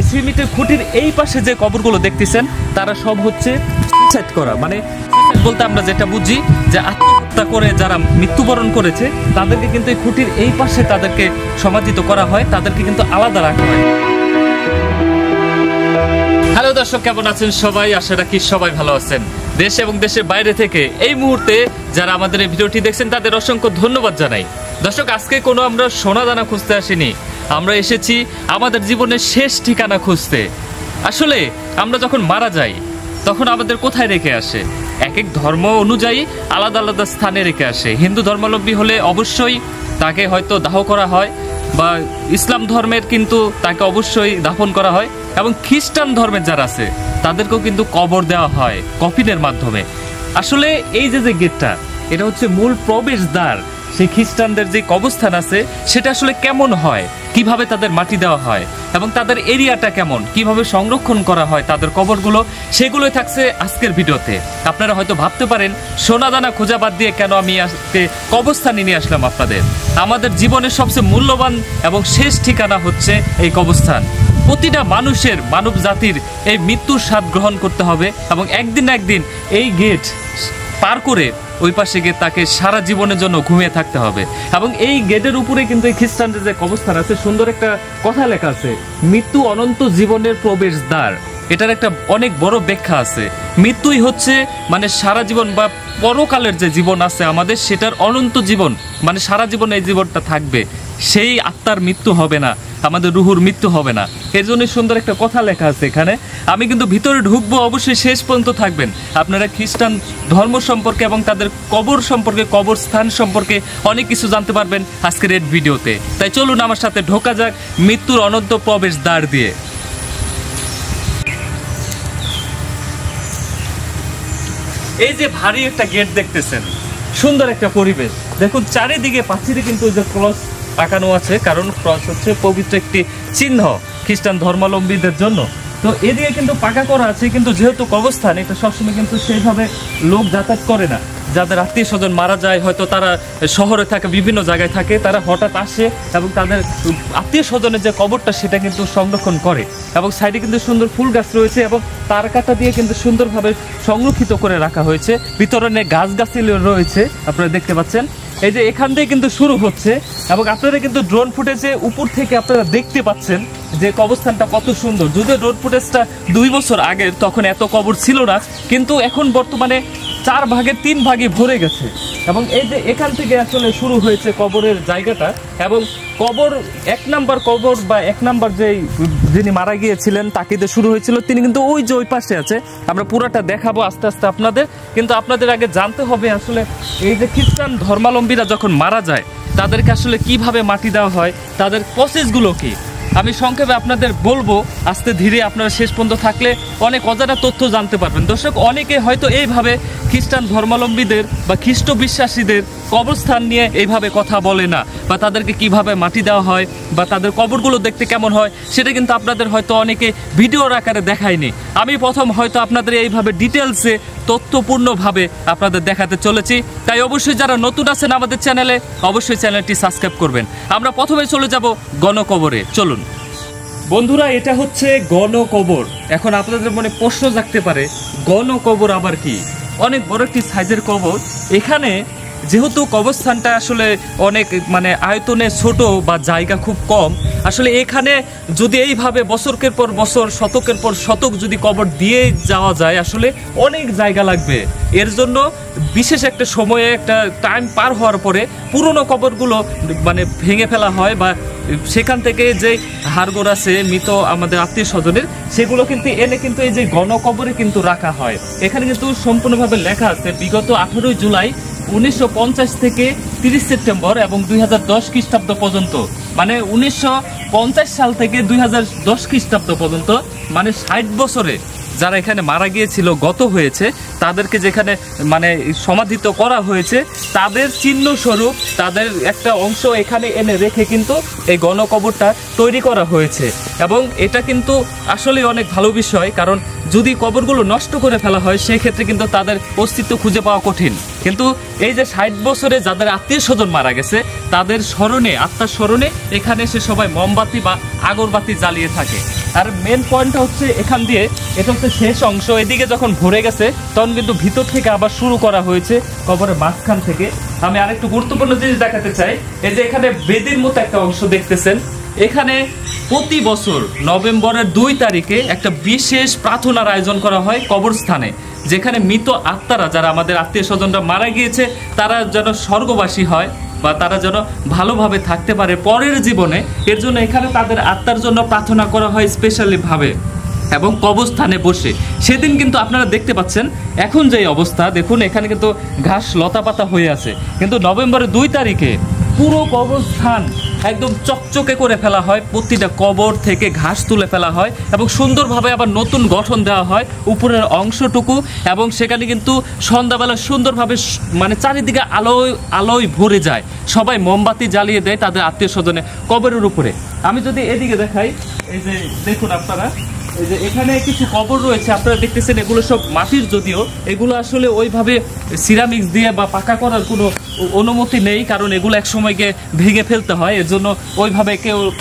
এই সিমেন্টের খুঁটির এই পাশে যে কবরগুলো দেখতেছেন তারা সব হচ্ছে সুইসাইড করা, মানে বলতে আমরা যেটা বুঝি যে আত্মহত্যা করে যারা মৃত্যুবরণ করেছে তাদেরকে কিন্তু এই খুঁটির এই পাশে তাদেরকে সমাধিত করা হয়, তাদেরকে কিন্তু আলাদা রাখা হয়। হ্যালো দর্শক, কেমন আছেন সবাই? আশা রাখি সবাই ভালো আছেন। দেশ এবং দেশের বাইরে থেকে এই মুহূর্তে যারা আমাদের এই ভিডিওটি দেখছেন তাদের অসংখ্য ধন্যবাদ জানাই। দর্শক, আজকে কোনো আমরা সোনাদানা খুঁজতে আসিনি, আমরা এসেছি আমাদের জীবনের শেষ ঠিকানা খুঁজতে। আসলে আমরা যখন মারা যাই তখন আমাদের কোথায় রেখে আসে? এক এক ধর্ম অনুযায়ী আলাদা আলাদা স্থানে রেখে আসে। হিন্দু ধর্মাবলম্বী হলে অবশ্যই তাকে হয়তো দাহ করা হয়, বা ইসলাম ধর্মের কিন্তু তাকে অবশ্যই দাফন করা হয়, এবং খ্রিস্টান ধর্মের যারা আছে তাদেরকেও কিন্তু কবর দেওয়া হয় কফিনের মাধ্যমে। আসলে এই যে গেটটা, এটা হচ্ছে মূল প্রবেশদ্বার। সেই খ্রিস্টানদের যে কবরস্থান আছে সেটা আসলে কেমন হয়, কিভাবে তাদের মাটি দেওয়া হয় এবং তাদের এরিয়াটা কেমন, কিভাবে সংরক্ষণ করা হয় তাদের কবরগুলো, সেগুলোই থাকছে আজকের ভিডিওতে। আপনারা হয়তো ভাবতে পারেন সোনাদানা খোঁজা বাদ দিয়ে কেন আমি আজকে কবরস্থানে নিয়ে আসলাম আপনাদের। আমাদের জীবনের সবচেয়ে মূল্যবান এবং শেষ ঠিকানা হচ্ছে এই কবরস্থান। প্রতিটা মানুষের, মানব জাতির এই মৃত্যুর স্বাদ গ্রহণ করতে হবে এবং একদিন না একদিন এই গেট পার করে ওই পাশে গিয়ে তাকে সারা জীবনের জন্য ঘুমিয়ে থাকতে হবে। এবং এই গেটের উপরে কিন্তু এই খ্রিস্টানদের যে কবরস্থান আছে, সুন্দর একটা কথা লেখা আছে, মৃত্যু অনন্ত জীবনের প্রবেশদ্বার। এটার একটা অনেক বড় ব্যাখ্যা আছে। মৃত্যুই হচ্ছে মানে সারা জীবন বা পরকালের যে জীবন আছে আমাদের, সেটার অনন্ত জীবন, মানে সারা জীবন এই জীবনটা থাকবে, সেই আত্মার মৃত্যু হবে না, আমাদের রুহুর মৃত্যু হবে না। এর জন্য সুন্দর একটা কথা লেখা আছে এখানে। আমি কিন্তু ভিতরে ঢুকবো, অবশ্যই শেষ পর্যন্ত থাকবেন। আপনারা খ্রিস্টান ধর্ম সম্পর্কে এবং তাদের কবর সম্পর্কে, কবরস্থান সম্পর্কে অনেক কিছু জানতে পারবেন আজকের এই ভিডিওতে। তাই চলুন আমার সাথে ঢোকা যাক মৃত্যুর অনন্ত প্রবেশ দ্বার দিয়ে। এই যে ভারী একটা গেট দেখতেছেন, সুন্দর একটা পরিবেশ। দেখুন চারিদিকে পাঁচিলে কিন্তু যে ক্রস আঁকানো আছে, কারণ ক্রস হচ্ছে পবিত্র একটি চিহ্ন খ্রিস্টান ধর্মাবলম্বীদের জন্য। তো এদিকে কিন্তু পাকা করা আছে, কিন্তু যেহেতু কবরস্থান, এটা সবসময় কিন্তু সেইভাবে লোক যাতায়াত করে না। যাদের আত্মীয় স্বজন মারা যায়, হয়তো তারা শহরে থাকে, বিভিন্ন জায়গায় থাকে, তারা হঠাৎ আসে এবং তাদের আত্মীয় স্বজনের যে কবরটা সেটা কিন্তু সংরক্ষণ করে। এবং সাইডে কিন্তু সুন্দর ফুল গাছ রয়েছে এবং তার কাটা দিয়ে কিন্তু সুন্দরভাবে সংরক্ষিত করে রাখা হয়েছে। ভিতরে গাছগাছালি রয়েছে, আপনারা দেখতে পাচ্ছেন। এই যে এখান থেকে কিন্তু শুরু হচ্ছে, এবং আপনারা কিন্তু ড্রোন ফুটেজে উপর থেকে আপনারা দেখতে পাচ্ছেন যে কবরস্থানটা কত সুন্দর। যদিও ড্রোন ফুটেজটা 2 বছর আগের, তখন এত কবর ছিল না, কিন্তু এখন বর্তমানে 4 ভাগে 3 ভাগে ভরে গেছে। এবং এই যে এখান থেকে আসলে শুরু হয়েছে কবরের জায়গাটা, এবং কবর 1 নাম্বার কবর বা 1 নাম্বার যিনি মারা গিয়েছিলেন তাকে দিয়ে শুরু হয়েছিল, তিনি কিন্তু ওই যে ওই পাশে আছে। আমরা পুরোটা দেখাবো আস্তে আস্তে আপনাদের, কিন্তু আপনাদের আগে জানতে হবে আসলে এই যে খ্রিস্টান ধর্মাবলম্বীরা যখন মারা যায় তাদেরকে আসলে কিভাবে মাটি দেওয়া হয়, তাদের প্রসেসগুলো কি। আমি সংক্ষেপে আপনাদের বলবো, আস্তে ধীরে আপনারা শেষ পর্যন্ত থাকলে অনেক অজানা তথ্য জানতে পারবেন। দর্শক, অনেকে হয়তো এইভাবে খ্রিস্টান ধর্মাবলম্বীদের বা খ্রিস্ট বিশ্বাসীদের কবরস্থান নিয়ে এইভাবে কথা বলে না, বা তাদেরকে কিভাবে মাটি দেওয়া হয় বা তাদের কবরগুলো দেখতে কেমন হয় সেটা কিন্তু আপনাদের হয়তো অনেকে ভিডিওর আকারে দেখায়নি। আমি প্রথম হয়তো আপনাদের এইভাবে ডিটেলসে তথ্যপূর্ণভাবে আপনাদের দেখাতে চলেছি। তাই অবশ্যই যারা নতুন আছেন আমাদের চ্যানেলে, অবশ্যই চ্যানেলটি সাবস্ক্রাইব করবেন। আমরা প্রথমে চলে যাব গণকবরে। চলুন বন্ধুরা, এটা হচ্ছে গণকবর। এখন আপনাদের মনে প্রশ্ন জাগতে পারে, গণকবর আবার কি? অনেক বড় একটি সাইজের কবর। এখানে যেহেতু কবরস্থানটা আসলে অনেক মানে আয়তনে ছোট বা জায়গা খুব কম, আসলে এখানে যদি এইভাবে বছরের পর বছর, শতকের পর শতক যদি কবর দিয়ে যাওয়া যায়, আসলে অনেক জায়গা লাগবে। এর জন্য বিশেষ একটা সময়ে, একটা টাইম পার হওয়ার পরে পুরনো কবরগুলো মানে ভেঙে ফেলা হয়, বা সেখান থেকে যে হাড়গোড় আছে মৃত আমাদের আত্মীয় স্বজনের, সেগুলো কিন্তু এনে কিন্তু এই যে গণকবরে কিন্তু রাখা হয়। এখানে কিন্তু সম্পূর্ণভাবে লেখা আছে বিগত 18 জুলাই 1950 থেকে 30 সেপ্টেম্বর এবং 2010 খ্রিস্টাব্দ পর্যন্ত, মানে 1950 সাল থেকে 2010 খ্রিস্টাব্দ পর্যন্ত, মানে 60 বছরে যারা এখানে মারা গিয়েছিল, গত হয়েছে, তাদেরকে যেখানে মানে সমাধিত করা হয়েছে, তাদের চিহ্ন স্বরূপ তাদের একটা অংশ এখানে এনে রেখে কিন্তু এই গণকবরটা তৈরি করা হয়েছে। এবং এটা কিন্তু আসলে অনেক ভালো বিষয়, কারণ যদি কবরগুলো নষ্ট করে ফেলা হয় সেই ক্ষেত্রে কিন্তু তাদের অস্তিত্ব খুঁজে পাওয়া কঠিন। কিন্তু এই যে 60 বছরে যাদের আত্মীয় স্বজন মারা গেছে তাদের স্মরণে, আত্মার স্মরণে এখানে এসে সবাই মোমবাতি বা আগরবাতি জ্বালিয়ে থাকে। আর মেন পয়েন্টটা হচ্ছে এখান দিয়ে, এটা হচ্ছে শেষ অংশ, এদিকে যখন ভরে গেছে তখন কিন্তু ভিতর থেকে আবার শুরু করা হয়েছে কবরের মাঝখান থেকে। আমি আরেকটু গুরুত্বপূর্ণ জিনিস দেখাতে চাই, এই যে এখানে বেদির মতো একটা অংশ দেখতেছেন, এখানে প্রতি বছর নভেম্বরের 2 তারিখে একটা বিশেষ প্রার্থনার আয়োজন করা হয় কবরস্থানে, যেখানে মৃত আত্মারা, যারা আমাদের আত্মীয় স্বজনরা মারা গিয়েছে, তারা যেন স্বর্গবাসী হয় বা তারা যেন ভালোভাবে থাকতে পারে পরের জীবনে, এর জন্য এখানে তাদের আত্মার জন্য প্রার্থনা করা হয় স্পেশালি ভাবে এবং কবরস্থানে বসে। সেদিন কিন্তু আপনারা দেখতে পাচ্ছেন এখন যে অবস্থা, দেখুন এখানে কিন্তু ঘাস লতাপাতা হয়ে আছে, কিন্তু নভেম্বরের 2 তারিখে পুরো কবরস্থান একদম চকচকে করে ফেলা হয়, প্রতিটা কবর থেকে ঘাস তুলে ফেলা হয় এবং সুন্দরভাবে আবার নতুন গঠন দেওয়া হয় উপরের অংশটুকু, এবং সেখানে কিন্তু সন্ধ্যাবেলা সুন্দরভাবে মানে চারিদিকে আলোয় ভরে যায়, সবাই মোমবাতি জ্বালিয়ে দেয় তাদের আত্মীয় স্বজনের কবরের উপরে। আমি যদি এদিকে দেখাই, এই যে দেখুন আপনারা, এই যে এখানে কিছু কবর রয়েছে আপনারা দেখতেছেন, এগুলো সব মাটির, যদিও এগুলো আসলে ওইভাবে সিরামিক্স দিয়ে বা পাকা করার কোনো অনুমতি নেই, কারণ এগুলো এক সময় গিয়ে ভেঙে ফেলতে হয়, এর জন্য ওইভাবে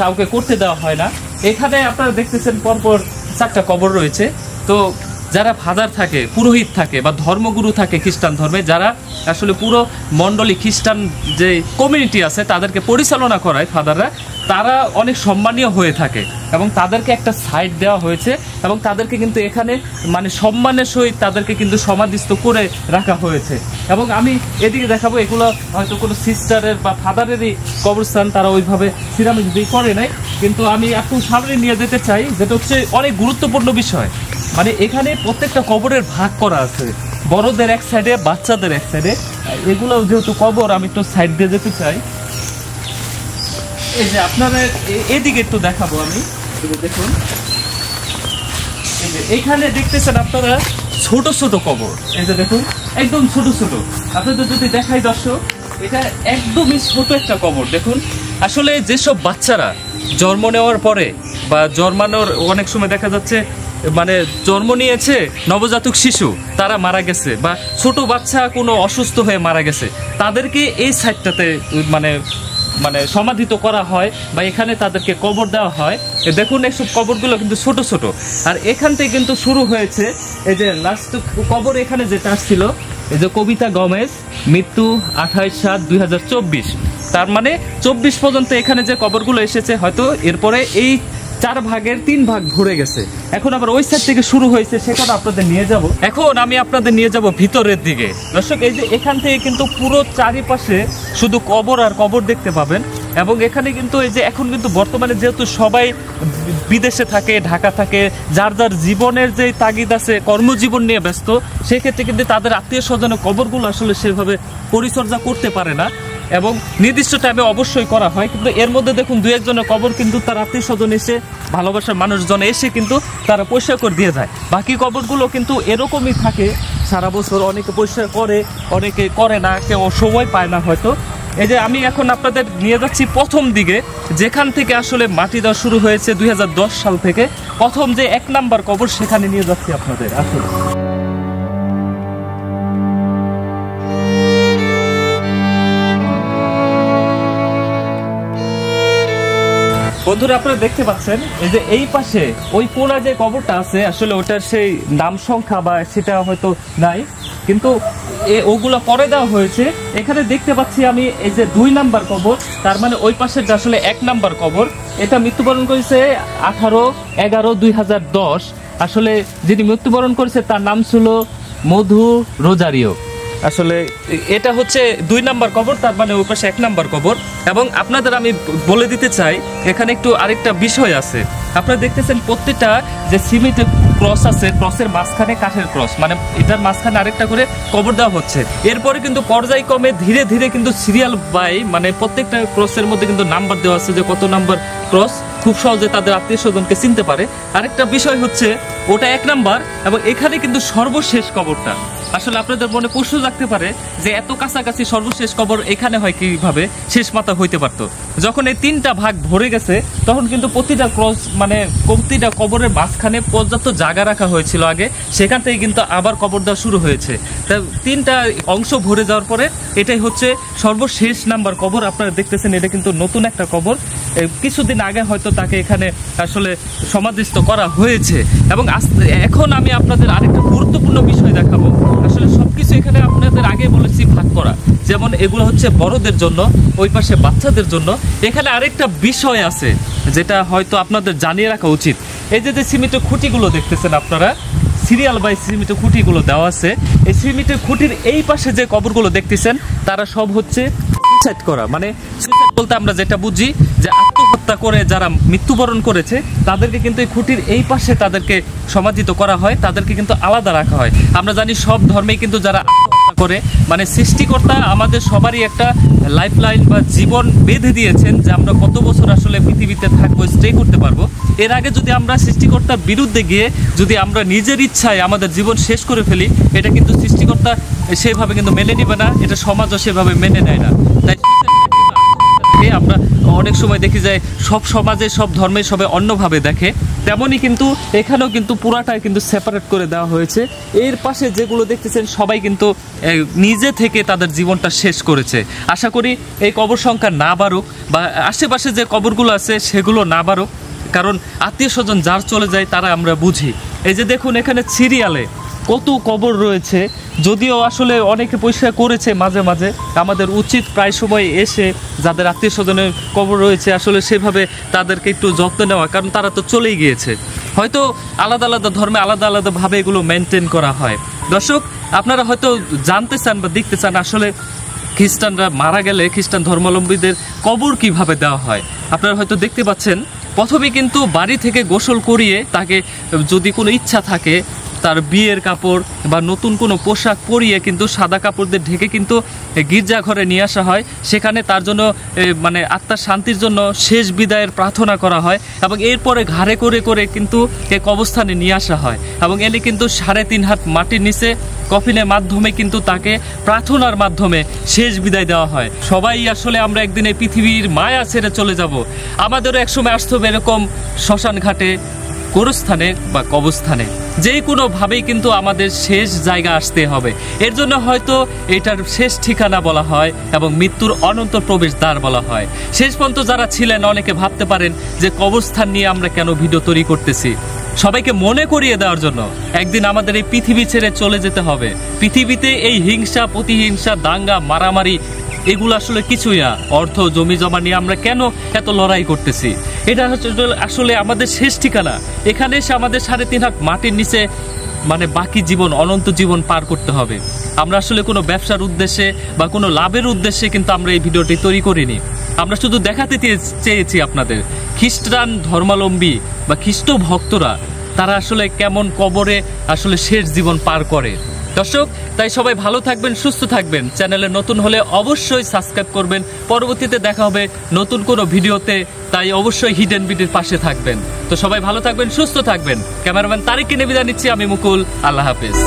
কাউকে করতে দেওয়া হয় না। এখানে আপনারা দেখতেছেন পরপর 4টা কবর রয়েছে। তো যারা ফাদার থাকে, পুরোহিত থাকে বা ধর্মগুরু থাকে খ্রিস্টান ধর্মে, যারা আসলে পুরো মণ্ডলী খ্রিস্টান যে কমিউনিটি আছে তাদেরকে পরিচালনা করায় ফাদাররা, তারা অনেক সম্মানীয় হয়ে থাকে এবং তাদেরকে একটা সাইড দেওয়া হয়েছে এবং তাদেরকে কিন্তু এখানে মানে সম্মানের সহিত তাদেরকে কিন্তু সমাধিস্থ করে রাখা হয়েছে। এবং আমি এদিকে দেখাবো, এগুলো হয়তো কোনো সিস্টারের বা ফাদারেরই কবরস্থান, তারা ওইভাবে সিরামিক দিয়ে করে নাই, কিন্তু আমি একটু সামনে নিয়ে যেতে চাই, যেটা হচ্ছে অনেক গুরুত্বপূর্ণ বিষয়। মানে এখানে প্রত্যেকটা কবরের ভাগ করা আছে, বড়দের এক সাইডে, বাচ্চাদের এক সাইডে। এগুলো যেহেতু কবর, আমি একটু সাইড দিয়ে যেতে চাই। এই যে আপনারা এদিকে একটু দেখাবো আমি, দেখুন এই যে এখানে দেখতেছেন আপনারা ছোট ছোট কবর, এই যে দেখুন একদম ছোট ছোট। আপনাদের যদি দেখাই দর্শক, এটা একদমই ছোট একটা কবর। দেখুন আসলে যেসব বাচ্চারা জন্ম নেওয়ার পরে বা জন্মানোর অনেক সময় দেখা যাচ্ছে মানে জন্ম নিয়েছে নবজাতক শিশু, তারা মারা গেছে, বা ছোট বাচ্চা কোনো অসুস্থ হয়ে মারা গেছে, তাদেরকে এই সাইডটাতে মানে মানে সমাধিত করা হয় বা এখানে তাদেরকে কবর দেওয়া হয়। দেখুন এইসব কবরগুলো কিন্তু ছোট ছোট, আর এখান থেকে কিন্তু শুরু হয়েছে এই যে লাস্ট কবর এখানে যেটা আসছিল, এই যে কবিতা গমেজ, মৃত্যু 28/7/2024, তার মানে 24 পর্যন্ত এখানে যে কবরগুলো এসেছে, হয়তো এরপরে এই 4 ভাগের 3 ভাগ ভরে গেছে। এখন আবার ওই সাইড থেকে শুরু হয়েছে, সেখানে আপনাদের নিয়ে যাব। এখন আমি আপনাদের নিয়ে যাব ভিতরের দিকে। দর্শক এই যে এখান থেকে কিন্তু পুরো চারিপাশে শুধু কবর আর কবর দেখতে পাবেন, এবং এখানে কিন্তু এই যে এখন কিন্তু বর্তমানে যেহেতু সবাই বিদেশে থাকে, ঢাকা থাকে, যার যার জীবনের যে তাগিদ আছে, কর্মজীবন নিয়ে ব্যস্ত, সেক্ষেত্রে কিন্তু তাদের আত্মীয় স্বজনের কবরগুলো আসলে সেভাবে পরিচর্যা করতে পারে না, এবং নির্দিষ্ট টাইমে অবশ্যই করা হয়। কিন্তু এর মধ্যে দেখুন 2-1 জনের কবর কিন্তু তার আত্মীয় স্বজন এসে, ভালোবাসার মানুষজন এসে কিন্তু তারা পরিষ্কার করে দিয়ে যায়। বাকি কবরগুলো কিন্তু এরকমই থাকে সারা বছর, অনেকে পরিষ্কার করে, অনেকে করে না, কেউ সময় পায় না হয়তো। এই যে আমি এখন আপনাদের নিয়ে যাচ্ছি প্রথম দিকে, যেখান থেকে আসলে মাটি দেওয়া শুরু হয়েছে 2010 সাল থেকে, প্রথম যে 1 নাম্বার কবর, সেখানে নিয়ে যাচ্ছি আপনাদের। আসলে বন্ধুরা আপনারা দেখতে পাচ্ছেন, এই যে এই পাশে ওই কোণা যে কবরটা আছে, আসলে ওটার সেই নাম সংখ্যা বা সেটা হয়তো নাই, কিন্তু ওগুলো পরে দেওয়া হয়েছে। এখানে দেখতে পাচ্ছি আমি এই যে 2 নাম্বার কবর, তার মানে ওই পাশের আসলে 1 নাম্বার কবর। এটা মৃত্যুবরণ করেছে 18/11/2010। আসলে যিনি মৃত্যুবরণ করেছে তার নাম ছিল মধু রোজারিও। আসলে এটা হচ্ছে 2 নাম্বার কবর, তার মানে ওই পাশে 1 নাম্বার কবর। এবং আপনাদের আমি বলে দিতে চাই, এখানে একটু আরেকটা বিষয় আছে। আপনারা দেখতেছেন প্রত্যেকটা যে সিমেন্টের ক্রস আছে, ক্রসের মাঝখানে কাঠের ক্রস, মানে এটার মাঝখানে আরেকটা করে কবর দেওয়া হচ্ছে। এরপরে কিন্তু পর্যায়ক্রমে ধীরে ধীরে কিন্তু সিরিয়াল বাই, মানে প্রত্যেকটা ক্রসের মধ্যে কিন্তু নাম্বার দেওয়া আছে যে কত নাম্বার ক্রস, খুব সহজে তাদের আত্মীয় স্বজনকে চিনতে পারে। আরেকটা বিষয় হচ্ছে ওটা 1 নাম্বার, এবং এখানে কিন্তু সর্বশেষ কবরটা, আসলে আপনাদের মনে প্রশ্ন জাগতে পারে যে এত কাছাকাছি সর্বশেষ কবর এখানে হয় কিভাবে, শেষ মাথা হইতে পারতো। যখন এই 3টা ভাগ ভরে গেছে তখন কিন্তু প্রতিটা কবরের মাঝখানে পর্যাপ্ত জায়গা রাখা হয়েছিল আগে, সেখান থেকে কিন্তু আবার কবর দেওয়া শুরু হয়েছে। তা 3টা অংশ ভরে যাওয়ার পরে এটাই হচ্ছে সর্বশেষ নাম্বার কবর। আপনারা দেখতেছেন এটা কিন্তু নতুন একটা কবর, কিছুদিন আগে হয়তো তাকে এখানে আসলে সমাধিস্থ করা হয়েছে। এবং এখন আমি আপনাদের আরেকটা গুরুত্বপূর্ণ বিষয় দেখাবো। আসলে সবকিছু এখানে আপনাদের আগে বলেছি ভাগ করা, যেমন এগুলো হচ্ছে বড়দের জন্য, ওই পাশে বাচ্চাদের জন্য। এখানে আরেকটা বিষয় আছে যেটা হয়তো আপনাদের জানিয়ে রাখা উচিত। এই যে সিমেন্টের খুঁটিগুলো দেখতেছেন আপনারা, সিরিয়াল বাই সিমেন্টের খুঁটিগুলো দেওয়া আছে। এই সিমেন্টের খুঁটির এই পাশে যে কবরগুলো দেখতেছেন তারা সব হচ্ছে সুইসাইড করা। মানে সুইসাইড বলতে আমরা যেটা বুঝি যে আত্মহত্যা করে যারা মৃত্যুবরণ করেছে তাদেরকে কিন্তু এই খুঁটির এই পাশে তাদেরকে সমাধিত করা হয়, তাদেরকে কিন্তু আলাদা রাখা হয়। আমরা জানি সব ধর্মেই কিন্তু যারা আত্মহত্যা করে, মানে সৃষ্টিকর্তা আমাদের সবারই একটা লাইফ লাইন বা জীবন বেঁধে দিয়েছেন যে আমরা কত বছর আসলে পৃথিবীতে থাকবো, স্টে করতে পারবো। এর আগে যদি আমরা সৃষ্টিকর্তার বিরুদ্ধে গিয়ে যদি আমরা নিজের ইচ্ছায় আমাদের জীবন শেষ করে ফেলি, এটা কিন্তু সৃষ্টিকর্তা সেভাবে কিন্তু মেনে নেবে না, এটা সমাজও সেভাবে মেনে নেয় না। তাই আমরা অনেক সময় দেখি যায় সব সমাজে সব ধর্মে সবাই অন্যভাবে দেখে, তেমনই কিন্তু এখানেও কিন্তু পুরাটাই কিন্তু সেপারেট করে দেওয়া হয়েছে। এর পাশে যেগুলো দেখতেছেন সবাই কিন্তু নিজে থেকে তাদের জীবনটা শেষ করেছে। আশা করি এই কবর সংখ্যা না বাড়ুক, বা আশেপাশে যে কবরগুলো আছে সেগুলো না বাড়ুক, কারণ আত্মীয় স্বজন যার চলে যায় তারা আমরা বুঝি। এই যে দেখুন এখানে সিরিয়ালে কত কবর রয়েছে, যদিও আসলে অনেকে পরিষ্কার করেছে মাঝে মাঝে। আমাদের উচিত প্রায় সময় এসে যাদের আত্মীয় স্বজনের কবর রয়েছে আসলে সেভাবে তাদেরকে একটু যত্ন নেওয়া, কারণ তারা তো চলেই গিয়েছে। হয়তো আলাদা আলাদা ধর্মে আলাদা আলাদাভাবে এগুলো মেনটেন করা হয়। দর্শক, আপনারা হয়তো জানতে চান বা দেখতে চান আসলে খ্রিস্টানরা মারা গেলে খ্রিস্টান ধর্মাবলম্বীদের কবর কিভাবে দেওয়া হয়। আপনারা হয়তো দেখতে পাচ্ছেন প্রথমে কিন্তু বাড়ি থেকে গোসল করিয়ে তাকে যদি কোনো ইচ্ছা থাকে তার বিয়ের কাপড় বা নতুন কোনো পোশাক পরিয়ে কিন্তু সাদা কাপড় দিয়ে ঢেকে কিন্তু গির্জা ঘরে নিয়ে আসা হয়। সেখানে তার জন্য মানে আত্মার শান্তির জন্য শেষ বিদায়ের প্রার্থনা করা হয়, এবং এরপরে ঘাড়ে করে করে কিন্তু এই কবরস্থানে নিয়ে আসা হয়। এবং এনে কিন্তু 3.5 হাত মাটির নিচে কফিনের মাধ্যমে কিন্তু তাকে প্রার্থনার মাধ্যমে শেষ বিদায় দেওয়া হয়। সবাই আসলে আমরা একদিন এই পৃথিবীর মায়া ছেড়ে চলে যাব, আমাদেরও একসময় আসতে হবে এরকম শ্মশান ঘাটে, গোরস্থানে বা কবরস্থানে, যে কোনোভাবেই কিন্তু আমাদের শেষ জায়গা আসতে হবে। এর জন্য হয়তো এটার শেষ ঠিকানা বলা হয় এবং মৃত্যুর অনন্ত প্রবেশ দ্বার বলা হয়। শেষ পর্যন্ত যারা ছিলেন অনেকে ভাবতে পারেন যে কবরস্থান নিয়ে আমরা কেন ভিডিও তৈরি করতেছি, সবাইকে মনে করিয়ে দেওয়ার জন্য একদিন আমাদের এই পৃথিবী ছেড়ে চলে যেতে হবে। পৃথিবীতে এই হিংসা, প্রতিহিংসা, দাঙ্গা, মারামারি এগুলো আসলে কিছুই না। অর্থ, জমি জমা নিয়ে আমরা কেন এত লড়াই করতেছি? এটা হচ্ছে আসলে আমাদের শেষ ঠিকানা। এখানে এসে আমাদের 3.5 হাত মাটির নিচে মানে বাকি জীবন, অনন্ত জীবন পার করতে হবে। আমরা আসলে কোনো ব্যবসার উদ্দেশ্যে বা কোনো লাভের উদ্দেশ্যে কিন্তু আমরা এই ভিডিওটি তৈরি করিনি। আমরা শুধু দেখাতে চেয়েছি আপনাদের খ্রিস্টান ধর্মাবলম্বী বা খ্রিস্ট ভক্তরা তারা আসলে কেমন কবরে আসলে শেষ জীবন পার করে। দর্শক, তাই সবাই ভালো থাকবেন, সুস্থ থাকবেন। চ্যানেলে নতুন হলে অবশ্যই সাবস্ক্রাইব করবেন। পরবর্তীতে দেখা হবে নতুন কোনো ভিডিওতে, তাই অবশ্যই হিডেন বিডির পাশে থাকবেন। তো সবাই ভালো থাকবেন, সুস্থ থাকবেন। ক্যামেরাম্যান তারিককে নিয়ে বিদায় নিচ্ছি, আমি মুকুল। আল্লাহ হাফেজ।